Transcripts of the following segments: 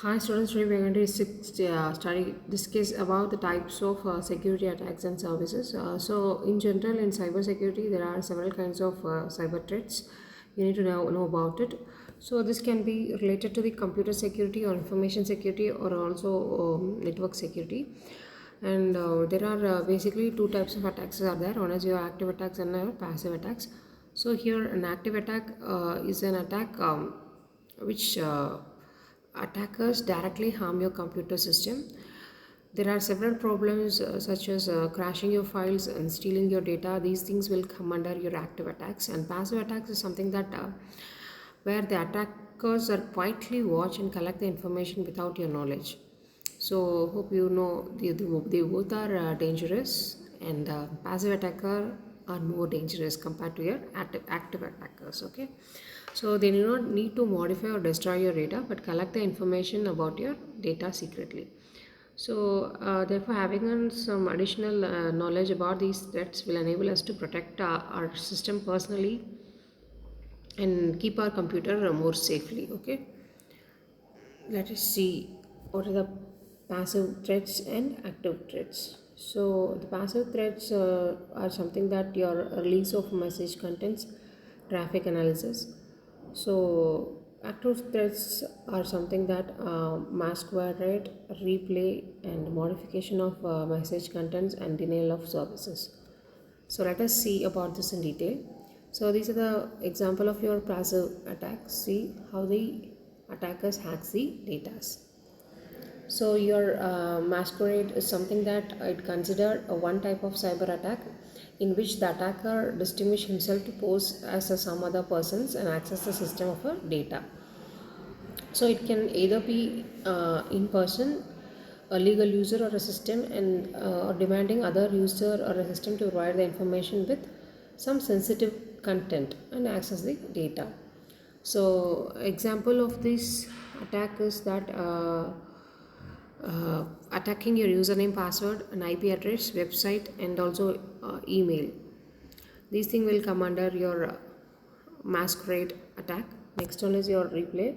Hi students, today we are going to study this case about the types of security attacks and services. So in general in cyber security there are several kinds of cyber threats. You need to know about it. So this can be related to the computer security or information security or also network security. And there are basically two types of attacks are there. One is your active attacks and passive attacks. So here an active attack is an attack which attackers directly harm your computer system. There are several problems such as crashing your files and stealing your data. These things will come under your active attacks. And passive attacks is something that where the attackers are quietly watch and collect the information without your knowledge. So hope you know they both are dangerous, and passive attacker are more dangerous compared to your active attackers. Okay, so they do not need to modify or destroy your data but collect the information about your data secretly. So therefore having some additional knowledge about these threats will enable us to protect our system personally and keep our computer more safely. Okay, let us see what are the passive threats and active threats. So the passive threats are something that your release of message contents, traffic analysis. So active threats are something that masquerade, replay and modification of message contents and denial of services. So let us see about this in detail. So these are the example of your passive attacks. See how the attackers hacks the data. So your masquerade is something that it considered a one type of cyber attack in which the attacker distinguish himself to pose as some other persons and access the system of a data. So it can either be in person, a legal user or a system, and or demanding other user or a system to provide the information with some sensitive content and access the data. So example of this attack is that attacking your username, password, an IP address, website, and also email. These things will come under your masquerade attack. Next one is your replay,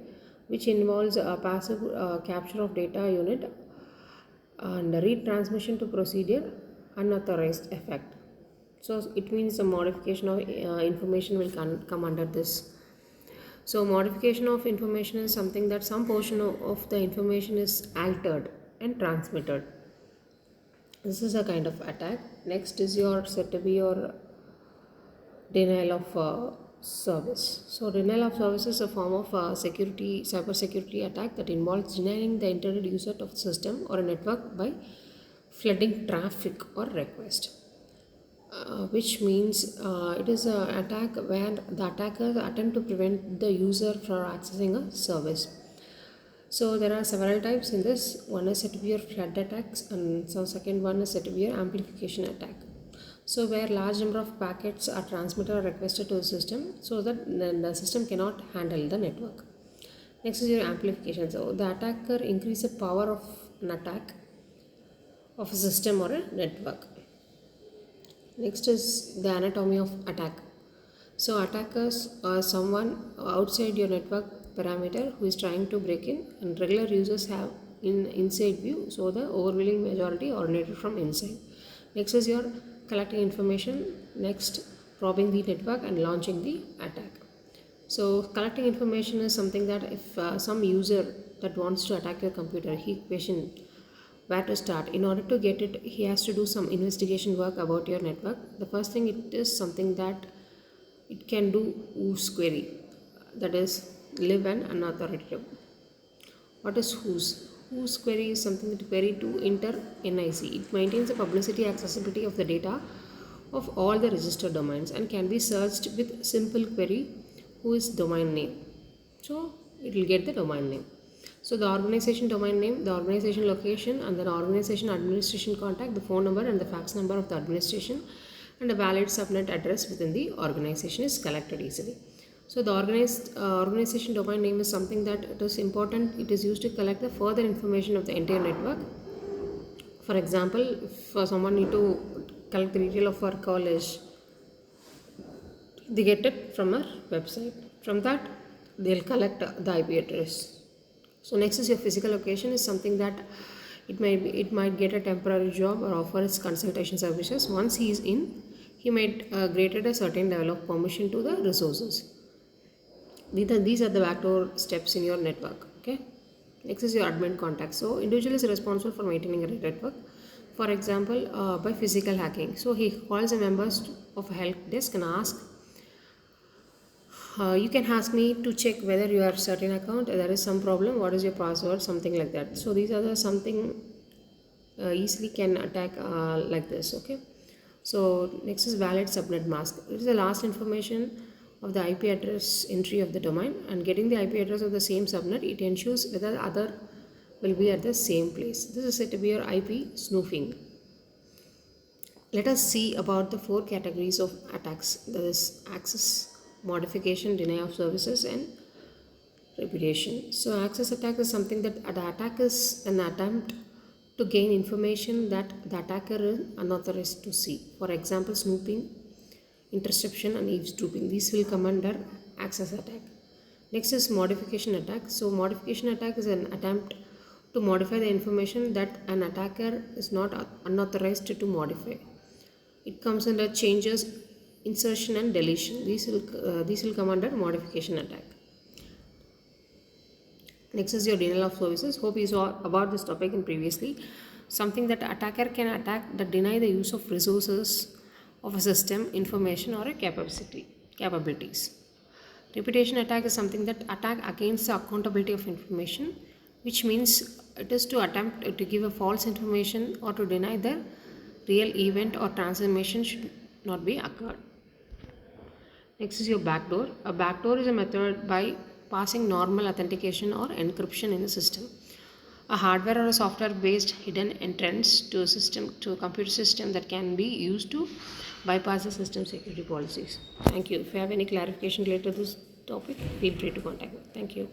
which involves a passive capture of data unit and retransmission to procedure unauthorized effect. So it means the modification of information will come under this. So modification of information is something that some portion of the information is altered and transmitted. This is a kind of attack. Next is your said to be your denial of service. So denial of service is a form of cyber security attack that involves denying the intended user of the system or a network by flooding traffic or request. Which means it is an attack where the attacker attempt to prevent the user from accessing a service. So there are several types in this. One is said to be your flood attacks, and so second one is said to be your amplification attack. So where large number of packets are transmitted or requested to the system, so that the system cannot handle the network. Next is your amplification. So the attacker increases the power of an attack of a system or a network. Next is the anatomy of attack. So attackers are someone outside your network parameter who is trying to break in, and regular users have in inside view, so the overwhelming majority originated from inside. Next is your collecting information. Next, probing the network and launching the attack. So collecting information is something that if some user that wants to attack your computer, he question where to start. In order to get it, he has to do some investigation work about your network. The first thing, it is something that it can do whose query, that is live and unauthoritative. What is whose? Whose query is something that query to enter NIC. It maintains the publicity accessibility of the data of all the registered domains and can be searched with simple query who is domain name. So it will get the domain name. So the organization domain name, the organization location, and then organization administration contact, the phone number and the fax number of the administration, and a valid subnet address within the organization is collected easily. So the organization domain name is something that it is important. It is used to collect the further information of the entire network. For example, if someone need to collect the detail of our college, they get it from our website. From that, they'll collect the IP address. So next is your physical location is something that it might get a temporary job or offers consultation services. Once he is in, he might granted a certain level of permission to the resources. These are the backdoor steps in your network. Okay. Next is your admin contact. So individual is responsible for maintaining a network. For example, by physical hacking. So he calls the members of a help desk and asks, you can ask me to check whether you are certain account, there is some problem, what is your password, something like that. So these are the something easily can attack like this. Okay. So next is valid subnet mask. It is the last information of the IP address entry of the domain, and getting the IP address of the same subnet, it ensures whether the other will be at the same place. This is said to be your IP snooping. Let us see about the four categories of attacks, that is access, modification, denial of services, and repudiation. So access attack is something that the attack is an attempt to gain information that the attacker is unauthorized to see. For example, snooping, interception, and eavesdropping. These will come under access attack. Next is modification attack. So modification attack is an attempt to modify the information that an attacker is not unauthorized to modify. It comes under changes, insertion, and deletion. These will come under modification attack. Next is your denial of services. Hope you saw about this topic in previously. Something that attacker can attack that deny the use of resources of a system, information, or a capabilities. Reputation attack is something that attack against the accountability of information, which means it is to attempt to give a false information or to deny the real event or transformation should not be occurred. Next is your backdoor. A backdoor is a method by passing normal authentication or encryption in the system. A hardware or a software based hidden entrance to a computer system that can be used to bypass the system security policies. Thank you. If you have any clarification related to this topic, feel free to contact me. Thank you.